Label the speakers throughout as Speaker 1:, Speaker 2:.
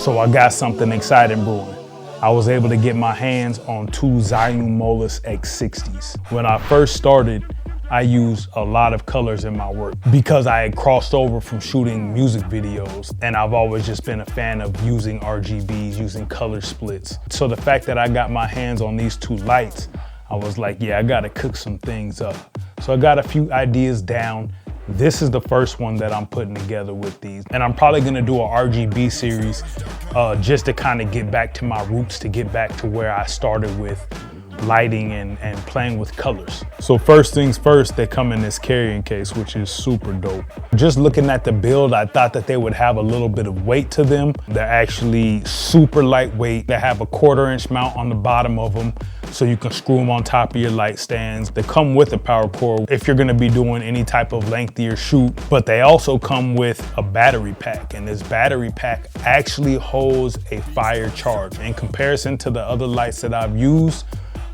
Speaker 1: So I got something exciting brewing. I was able to get my hands on two Zhiyun MOLUS x60s. When I first started, I used a lot of colors in my work because I had crossed over from shooting music videos, and I've always just been a fan of using RGBs, using color splits. So the fact that I got my hands on these two lights, I was like, yeah, I gotta cook some things up. So I got a few ideas down. This is the first one that I'm putting together with these. And I'm probably gonna do a RGB series just to kind of get back to my roots, to get back to where I started with lighting and playing with colors. So first things first, they come in this carrying case, which is super dope. Just looking at the build, I thought that they would have a little bit of weight to them. They're actually super lightweight. They have a 1/4-inch mount on the bottom of them, so you can screw them on top of your light stands. They come with a power cord if you're gonna be doing any type of lengthier shoot, but they also come with a battery pack, and this battery pack actually holds a fire charge. In comparison to the other lights that I've used,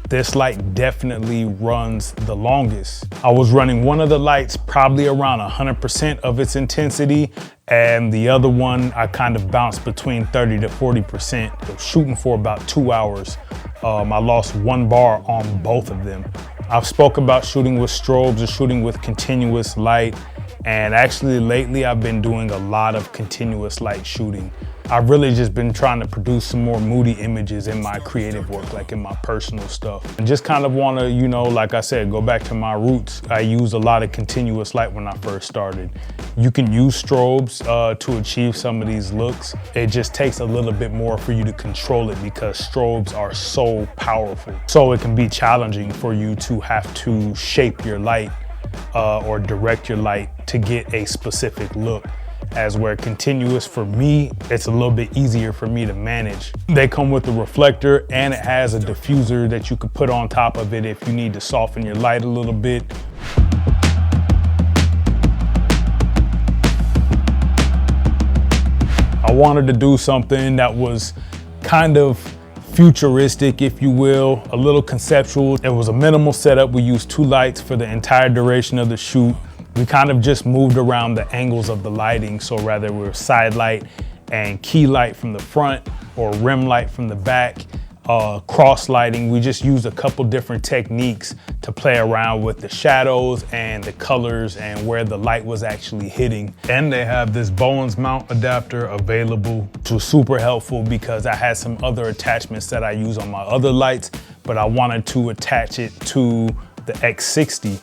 Speaker 1: this light definitely runs the longest. I was running one of the lights probably around 100% of its intensity, and the other one I kind of bounced between 30 to 40%. Shooting for about 2 hours. I lost 1 bar on both of them. I've spoke about shooting with strobes or shooting with continuous light, and actually lately I've been doing a lot of continuous light shooting. I've really just been trying to produce some more moody images in my creative work, like in my personal stuff. And just kind of want to, you know, like I said, go back to my roots. I used a lot of continuous light when I first started. You can use strobes to achieve some of these looks. It just takes a little bit more for you to control it because strobes are so powerful. So it can be challenging for you to have to shape your light or direct your light to get a specific look. As where continuous, for me, it's a little bit easier for me to manage. They come with a reflector, and it has a diffuser that you could put on top of it if you need to soften your light a little bit. I wanted to do something that was kind of futuristic, if you will, a little conceptual. It was a minimal setup. We used 2 lights for the entire duration of the shoot. We kind of just moved around the angles of the lighting. So rather we're side light and key light from the front or rim light from the back, cross lighting. We just used a couple different techniques to play around with the shadows and the colors and where the light was actually hitting. And they have this Bowens mount adapter available, which was super helpful because I had some other attachments that I use on my other lights, but I wanted to attach it to the x60.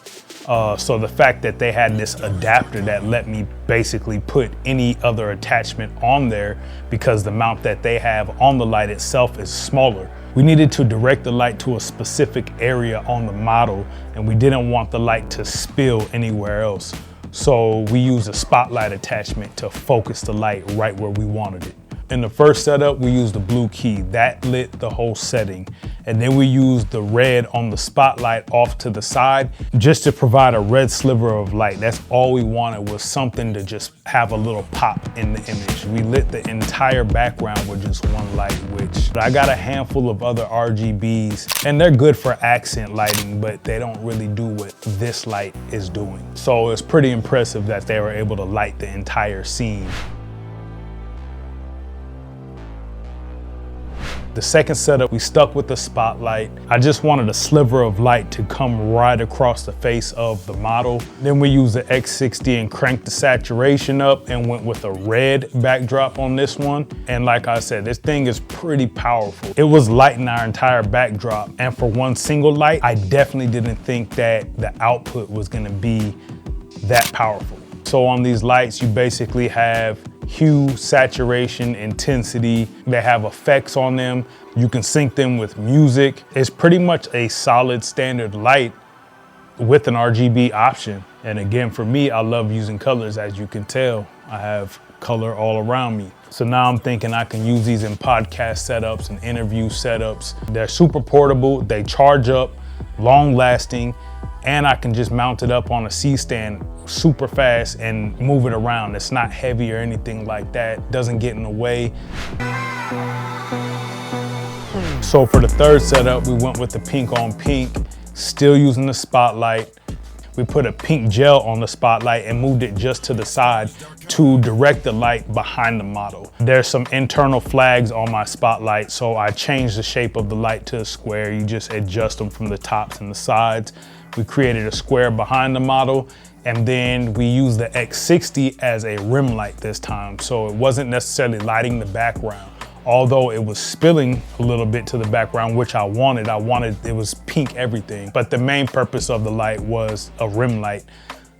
Speaker 1: So the fact that they had this adapter that let me basically put any other attachment on there, because the mount that they have on the light itself is smaller. We needed to direct the light to a specific area on the model, and we didn't want the light to spill anywhere else. So we used a spotlight attachment to focus the light right where we wanted it. In the first setup, we used the blue key. That lit the whole setting. And then we used the red on the spotlight off to the side just to provide a red sliver of light. That's all we wanted, was something to just have a little pop in the image. We lit the entire background with just 1 light, which I got a handful of other RGBs, and they're good for accent lighting, but they don't really do what this light is doing. So it's pretty impressive that they were able to light the entire scene. The second setup, we stuck with the spotlight. I just wanted a sliver of light to come right across the face of the model. Then we used the x60 and cranked the saturation up and went with a red backdrop on this one. And like I said, this thing is pretty powerful. It was lighting our entire backdrop. And for one single light, I definitely didn't think that the output was gonna be that powerful. So on these lights, you basically have hue, saturation, intensity. They have effects on them. You can sync them with music. It's pretty much a solid standard light with an RGB option. And again, for me, I love using colors. As you can tell, I have color all around me. So now I'm thinking I can use these in podcast setups and interview setups. They're super portable, they charge up, long lasting, and I can just mount it up on a C-stand super fast and move it around. It's not heavy or anything like that. Doesn't get in the way. So for the third setup, we went with the pink on pink, still using the spotlight. we put a pink gel on the spotlight and moved it just to the side to direct the light behind the model. There's some internal flags on my spotlight, so I changed the shape of the light to a square. You just adjust them from the tops and the sides. We created a square behind the model, and then we used the X60 as a rim light this time, so it wasn't necessarily lighting the background. Although it was spilling a little bit to the background, which I wanted it was pink everything. But the main purpose of the light was a rim light.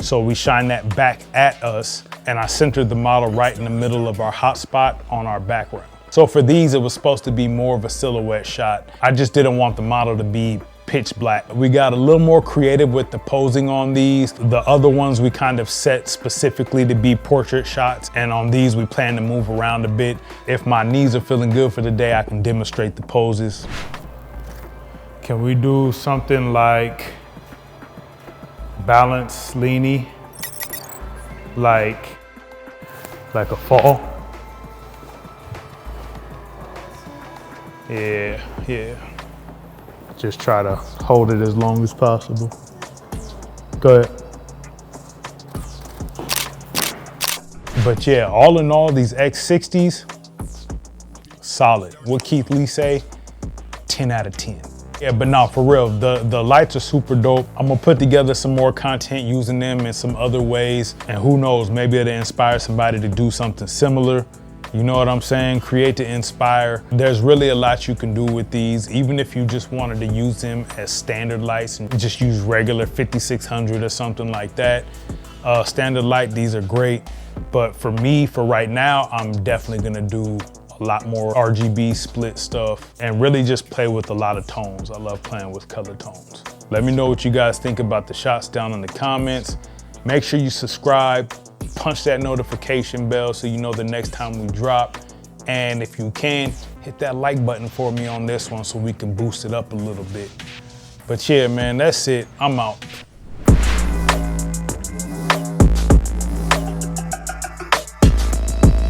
Speaker 1: So we shine that back at us, and I centered the model right in the middle of our hotspot on our background. So for these, it was supposed to be more of a silhouette shot. I just didn't want the model to be pitch black. We got a little more creative with the posing on these. The other ones we kind of set specifically to be portrait shots, and on these we plan to move around a bit. If my knees are feeling good for the day, I can demonstrate the poses. Can we do something like balance leany, like a fall? Yeah. Just try to hold it as long as possible. Go ahead. But yeah, all in all, these X60s, solid. What Keith Lee say? 10 out of 10. Yeah, but no, for real, the lights are super dope. I'm gonna put together some more content using them in some other ways. And who knows, maybe it'll inspire somebody to do something similar. You know what I'm saying? Create to inspire. There's really a lot you can do with these, even if you just wanted to use them as standard lights and just use regular 5600 or something like that. Standard light, these are great. But for me, for right now, I'm definitely gonna do a lot more RGB split stuff and really just play with a lot of tones. I love playing with color tones. Let me know what you guys think about the shots down in the comments. Make sure you subscribe. Punch that notification bell so you know the next time we drop. And if you can, hit that like button for me on this one so we can boost it up a little bit. But yeah, man, that's it. I'm out.